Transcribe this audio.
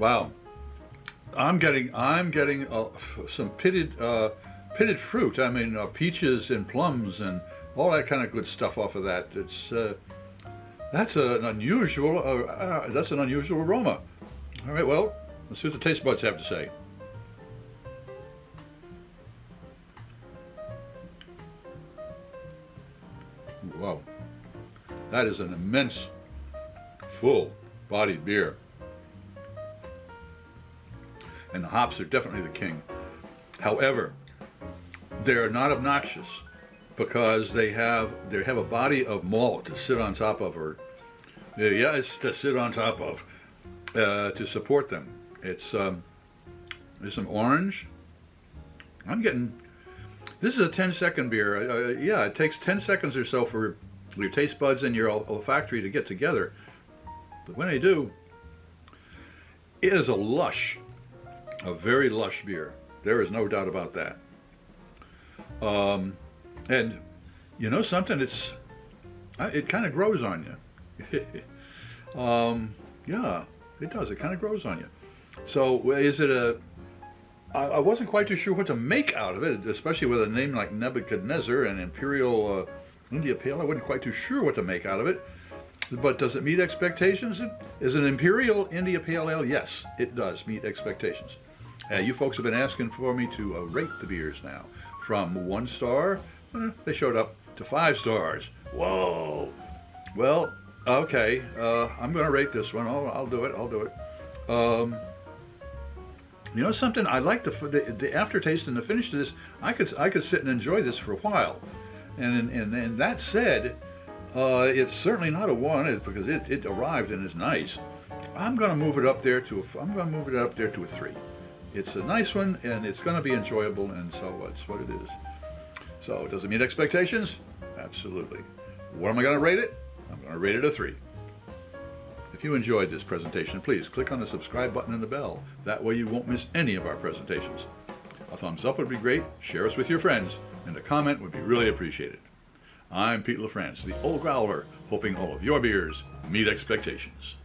Wow, I'm getting some pitted fruit. I mean, peaches and plums and all that kind of good stuff off of that. That's an unusual aroma. All right, well, let's see what the taste buds have to say. Wow, that is an immense, full-bodied beer. And the hops are definitely the king. However, they're not obnoxious because they have a body of malt to sit on top of, or it's to sit on top of, to support them. There's some orange. This is a 10-second beer. Yeah, it takes 10 seconds or so for your taste buds and your olfactory to get together. But when they do, it is a very lush beer. There is no doubt about that. And you know something? It kind of grows on you. Yeah, it does. It kind of grows on you. So is it I wasn't quite too sure what to make out of it, especially with a name like Nebuchadnezzar and Imperial India Pale. I wasn't quite too sure what to make out of it. But does it meet expectations? Is an Imperial India Pale Ale? Yes, it does meet expectations. You folks have been asking for me to rate the beers now. From 1 star, they showed up to 5 stars. Whoa! Well, okay, I'm going to rate this one. I'll do it. You know something? I like the aftertaste and the finish to this. I could sit and enjoy this for a while. And that said, it's certainly not a 1 because it arrived and is nice. I'm going to move it up there to a 3. It's a nice one, and it's going to be enjoyable, and so it's what it is. So, does it meet expectations? Absolutely. What am I going to rate it? I'm going to rate it a 3. If you enjoyed this presentation, please click on the subscribe button and the bell. That way you won't miss any of our presentations. A thumbs up would be great, share us with your friends, and a comment would be really appreciated. I'm Pete LaFrance, the Old Growler, hoping all of your beers meet expectations.